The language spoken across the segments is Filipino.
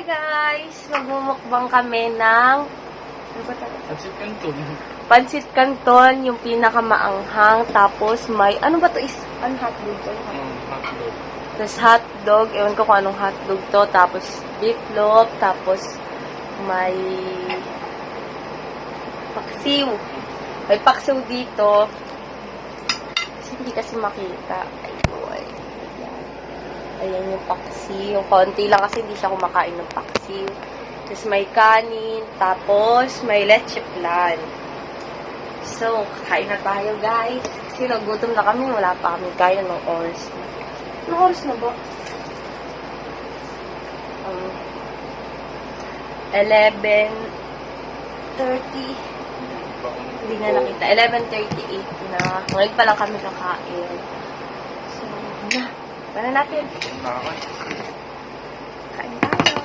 Hi guys! Magmumukbang kami ng Pancitcanton. Pancitcanton, yung pinakamaanghang. Tapos may, ano ba to is, ano hotdog to? Hotdog. Tapos hotdog, ewan ko kung anong hotdog to. Tapos meatloaf, tapos may paksiw. May paksiw dito. Kasi hindi kasi makita. Ayun. Ayan yung paksiw. Konti lang kasi hindi siya kumakain ng paksiw. Tapos may kanin. Tapos may lecheplan. So, kakain na tayo guys. Kasi nagutom na kami. Wala pa kami kaya ng oras. Anong oras na ba? 11:30. Hindi na nakita. 11:38 na. Ngayon pa lang kami kakain. So, na. Para natin. Kain tayo.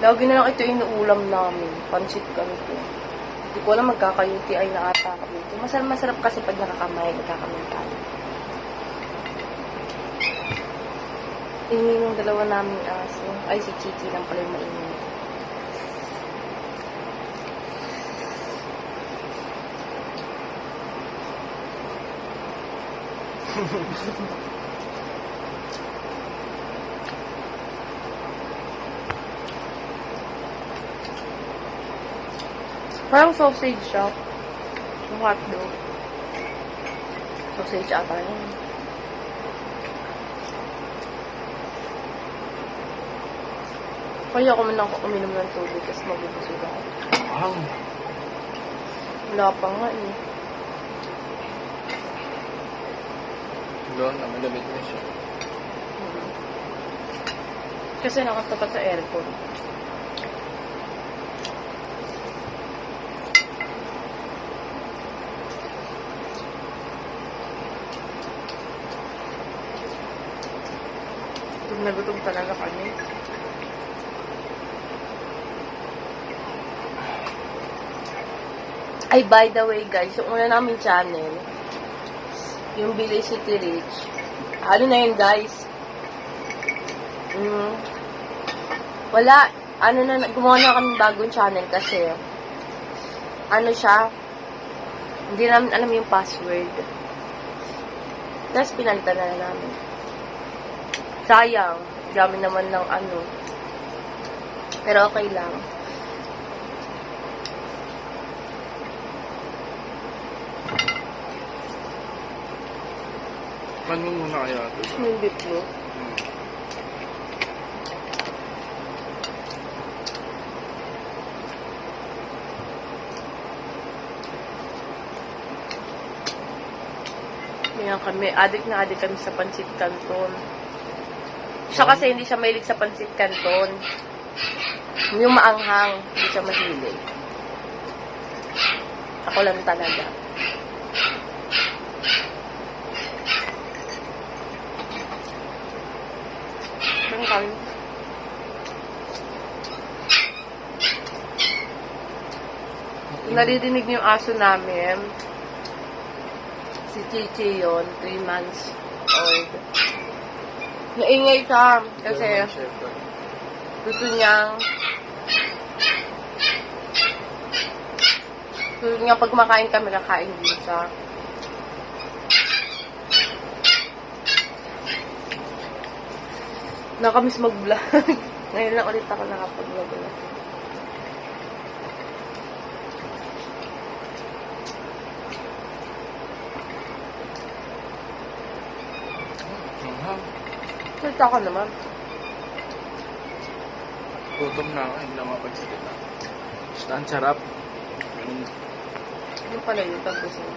Lagi na lang ito inuulam namin. Pancitcanton. Hindi ko alam magkaka-UTI na ata kami. Masarap kasi pag nakakamay, nagkakamay tayo. Ingin yung dalawa namin aso. Ay, si Chichi lang pala yung maingin. Parang sausage siya. Yung hotdog. Sausage ata yun. Kaya ako man ako uminom ng tubig kasi mabubusog ako. Wow. Wala pa nga eh. Doon, malamig na siya. Kasi nakatapat sa aircon. Gutom na gutom talaga kami. Ay, by the way guys, yung una namin channel, yung Billy City Rich, ano na yun guys? Wala, ano na, gumawa na kami bagong channel kasi, ano siya, hindi namin alam yung password. Tapos pinalitan na namin. Sayang, dami naman ng ano. Pero okay lang. Ano muna kaya ito? Yung beef mo. Ngayon kami, adik na adik kami sa Pancitcanton. Siya kasi hindi siya mahilig sa Pancitcanton. Yung maanghang, hindi siya mahilig. Ako lang talaga. Ang kami. Naririnig niyo yung aso namin. Si Chichi yun, 3 months old. Naingay siya kasi gusto niyang pag makain kami, kakain din siya. Nakamiss mag-vlog. Ngayon lang ulit ako nakapag-vlog ulit. Salita ka naman. Gutom na ako, hindi na mapagsalita. Basta ang sarap. Yung pala yun, tagusin.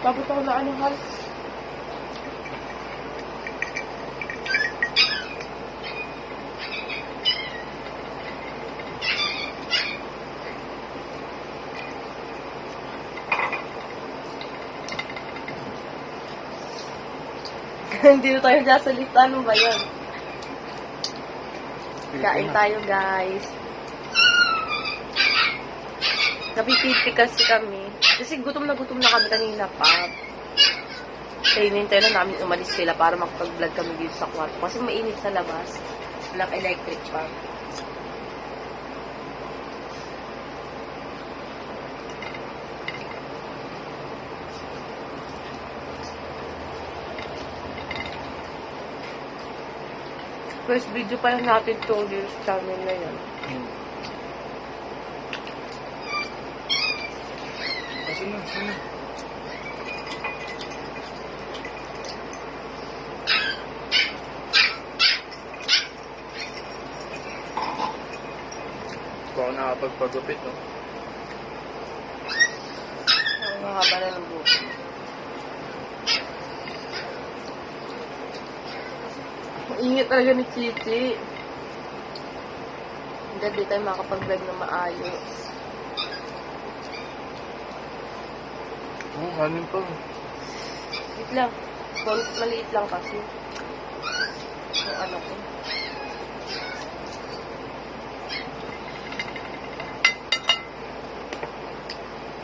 Tapos ako na ano, Hal? Hindi na tayo sasalita. Ano ba yan? Kain tayo, guys. Napipipi kasi kami. Kasi gutom na kami kanina pa. Kaya hinintay na namin umalis sila para makapag-vlog kami dito sa kwarto. Kasi mainit sa labas. Walang electric pa. First video pa lang natin to sa channel na yan. Kasi na. Baka nakapagpagupit, no? Ang mahaba na ng buko. Ang ingat talaga ni Chichi. Hindi tayo makapag-vlog na maayos. Kanin pa. Wait lang. Maliit lang kasi. Yung ano ko.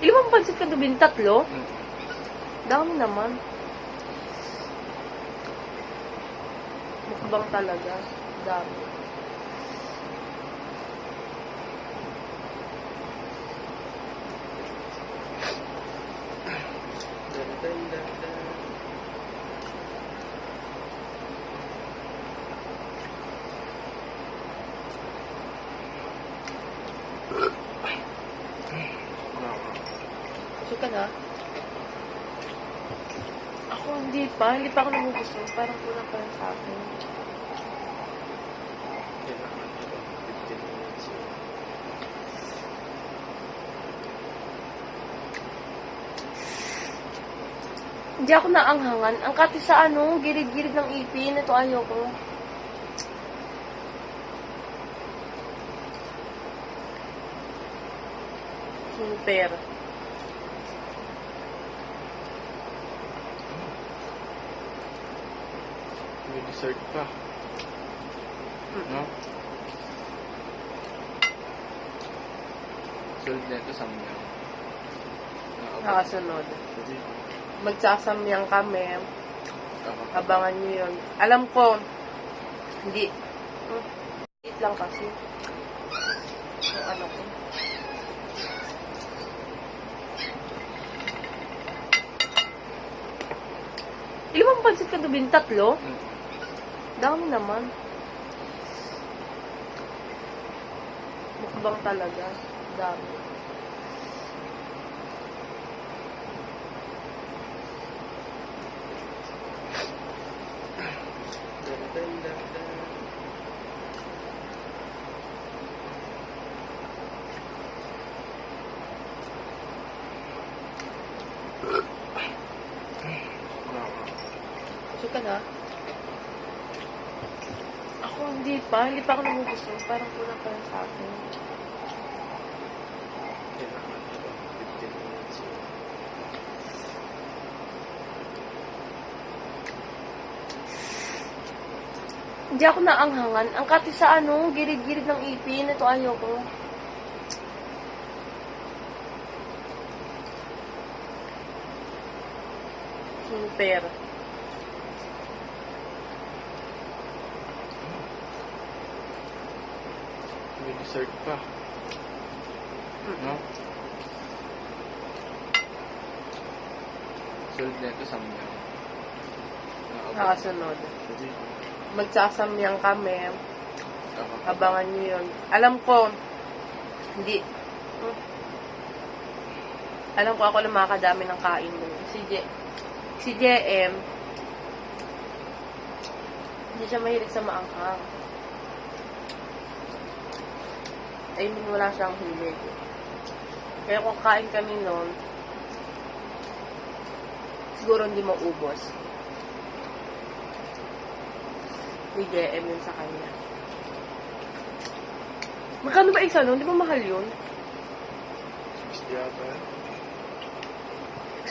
Ilan bang pansit ka gabi? 3? Dami naman. Mukbang talaga. Dami. Ka na? Ako hindi pa ako nagugusto. Parang kulang pa rin sa akin. Hindi ako naanghangan. Ang kati sa gilid-gilid ng ipin. Ito ayoko. Super. May dessert pa. No? Sunod na ito samyang. Nakasunod. Magsasamyang kami. Abangan nyo yun. Alam ko, hindi. Eat lang kasi. Yung ano ko. Ilan bang pansit ka gabi? 3? Dami naman. Mukbang talaga. Dami. Gusto ka na? Ako hindi pa ako nagugusto. Parang kulang pa rin sa akin. Hindi ako naanghangan. Ang kati sa gilid-gilid ng ipin. Ito ayoko. Super. May dessert pa. No? Sunod na ito samyang. Nakasunod. Magsasamyang kami. Abangan nyo yun. Alam ko, hindi. Alam ko ako lang makakadami ng kain mo. Si JM, hindi siya mahilig sa maanghang. I mean, wala siyang hilig. Kaya kung kain kami noon, siguro hindi maubos. May JM yun sa kanya. Magkano ba isa nun? Di ba mahal yun? 60 yata.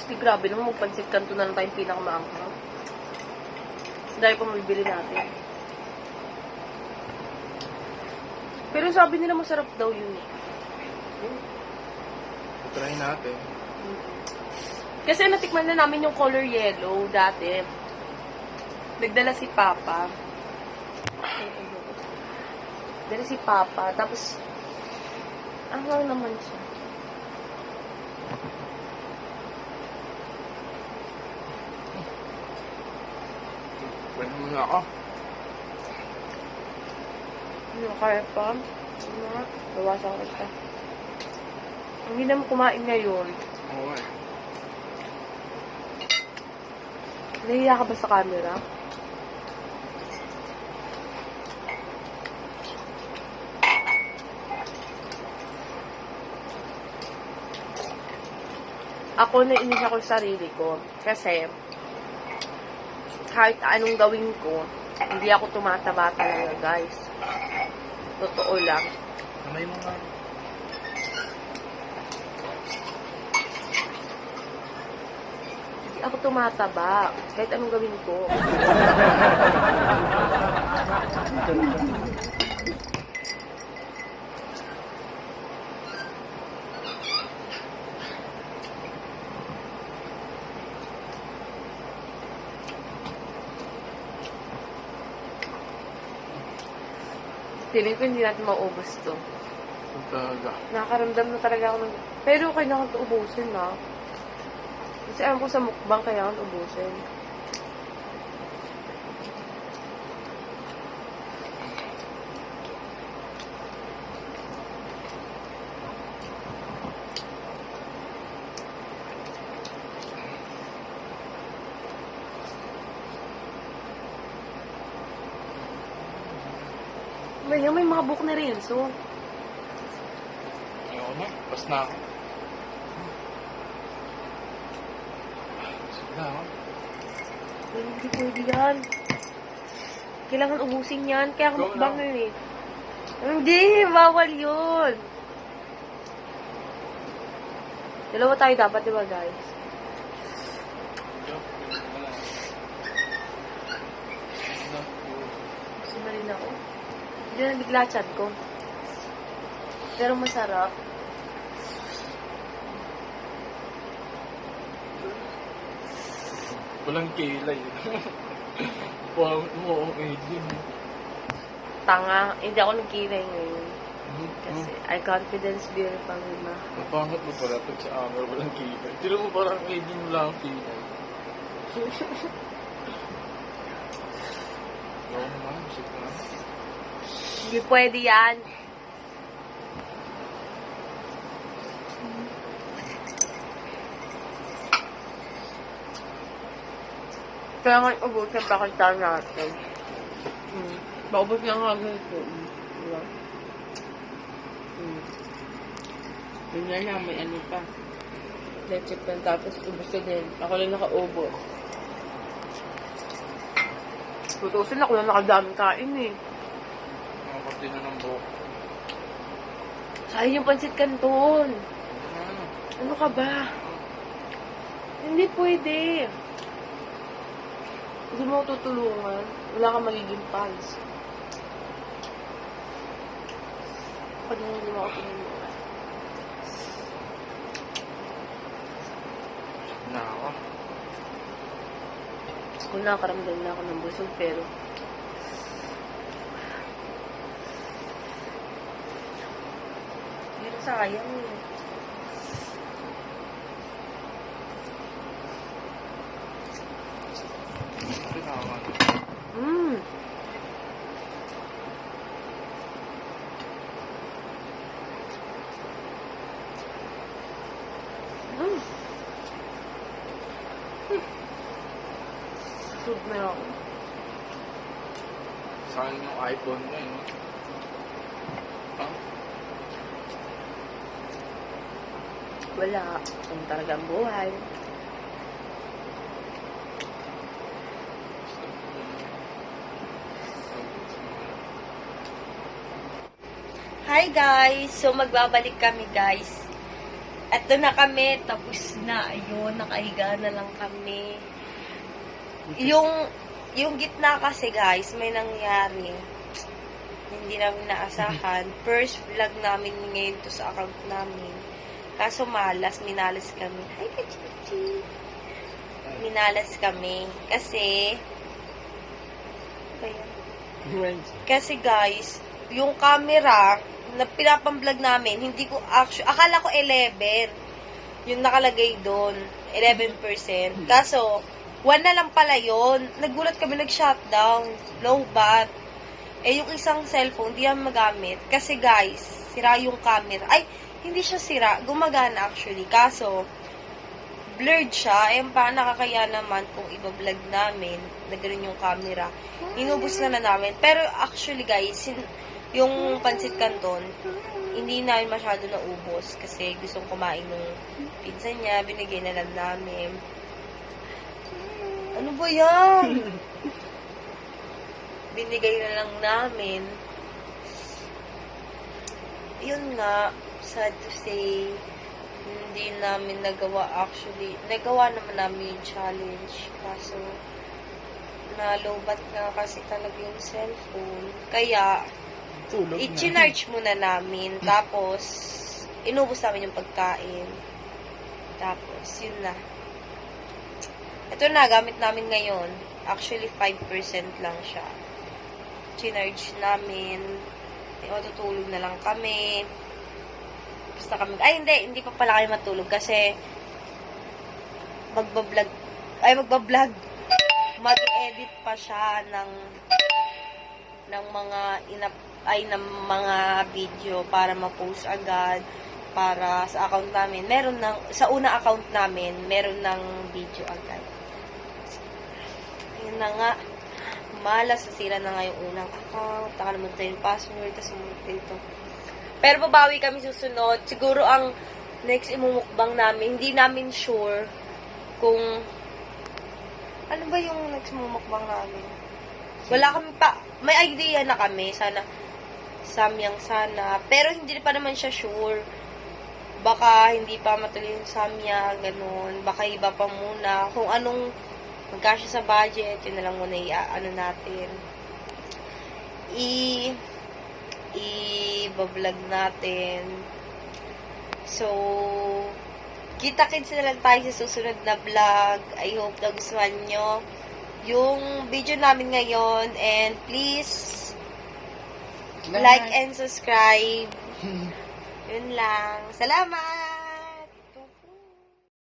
60, grabe naman. Pancitcanton na lang tayong pinakamaanghang. Dahil pa mabibili natin. Pero sabi nila masarap daw yun. Try natin. Kasi natikman na namin yung color yellow dati. Nagdala si Papa. Dala si Papa. Tapos, anghang naman siya. Pwede mo na ako. Ano, kaya pa? Ano nga? Bawasan ko siya. Hindi naman kumain ngayon. Oo eh. Nahiya ka ba sa camera? Ako nainis ako sa sarili ko. Kasi, kahit anong gawin ko, hindi ako tumataba talaga, guys. Totoo lang. Kamay mo nga. Hindi ako tumataba. Kahit anong gawin ko. Feeling ko hindi natin maubos to. Talaga. Nakakaramdam na talaga ako ng... Pero kailangan ito ubusin, ha? Kasi alam ko sa mukbang kailangan ubusin. May mga buhok na rin, so... Ayoko na. Pas na ako. Sige na ako. Hindi pwede yan. Kailangan ubusin yan. Kaya Go mukbang na. yun eh. Hindi, bawal yun. Dalawa tayo dapat, di ba guys? Sima rin ako. Hindi na bigla chat ko. Pero masarap. Walang kilay. Pangit mo ang aging. Tanga. Hindi ako nagkilay ngayon. Kasi I confidence beautiful ma. Napangit mo pala pag sa camera walang kilay. Tira mo parang aging lang ang kilay. Oo naman, bisip na. Hindi pwede yan. Kaya nga ubos na pakita natin. Paubos na nga ganito. Diba? Yun nga lang, may ano pa. Lecheplan, tapos ubos na din. Ako lang nakaubos. Tutusin ako lang nakadami kain eh. Nakapati na ng buhok. Sayang yung Pancitcanton. Ano ka ba? Hindi pwede. Hindi mo ako tutulungan. Wala kang magiging fans. Pag hindi mo ako tutulungan. Na ako. Kung nakakaramdam na ako ng busog, pero sayang eh. Kailangan. Mmm. Mmm. Sud na ako. Saan yung iPhone mo eh. Ah? Wala. Ang talagang buhay. Hi guys! So magbabalik kami guys. Eto na kami. Tapos na. Ayun, nakahiga na lang kami. Yung gitna kasi guys, may nangyari. Hindi namin naasahan. First vlog namin ngayon to sa account namin. Kaso minalas kami. Hi, Kachichi! Minalas kami. Kasi, kasi guys, yung camera na pinapamblog namin, hindi ko akala ko 11. Yung nakalagay doon, 11%. Kaso, 1 na lang pala yun. Nagulat kami, nag-shutdown. Low bat. Eh, yung isang cellphone, di namin magamit. Kasi guys, sira yung camera. Ay, hindi siya sira. Gumagana actually. Kaso, blurred siya. Eh, pa nakakaya naman kung iba-vlog namin na ganun yung camera. Inubos na namin. Pero actually guys, yung Pancitcanton, hindi namin masyado naubos. Kasi gustong kumain ng pinsan niya. Binigay na lang namin. Ano ba yan? Binigay na lang namin. Yun nga, sad to say, hindi namin nagawa actually. Nagawa naman namin yung challenge. Kaso, nalobat nga kasi talaga yung cellphone. Kaya, i-charge muna namin. Tapos, inubos namin yung pagkain. Tapos, yun na. Ito na, gamit namin ngayon. Actually, 5% lang siya. Chinarge namin. Matutulog na lang kami. Basta kami, hindi pa pala kayo matulog kasi magbablog. Mag-edit pa siya ng mga video para ma-post agad para sa account namin. Sa una account namin, meron ng video agad. Ayun na nga. Malas, nasira na nga yung unang account. Nakalimutan yung password. Tapos ito. Pero babawi kami susunod. Siguro ang next imumukbang namin, hindi namin sure kung ano ba yung next imumukbang namin. Wala kami pa. May idea na kami. Sana samyang sana. Pero hindi pa naman siya sure. Baka hindi pa matuloy yung samya. Ganun. Baka iba pa muna. Kung anong magkasya sa budget, yun na lang muna natin. I-vlog natin. So, kita-kits na lang tayo sa susunod na vlog. I hope na gustuhan nyo yung video namin ngayon. And please, like and subscribe. Yun lang. Salamat!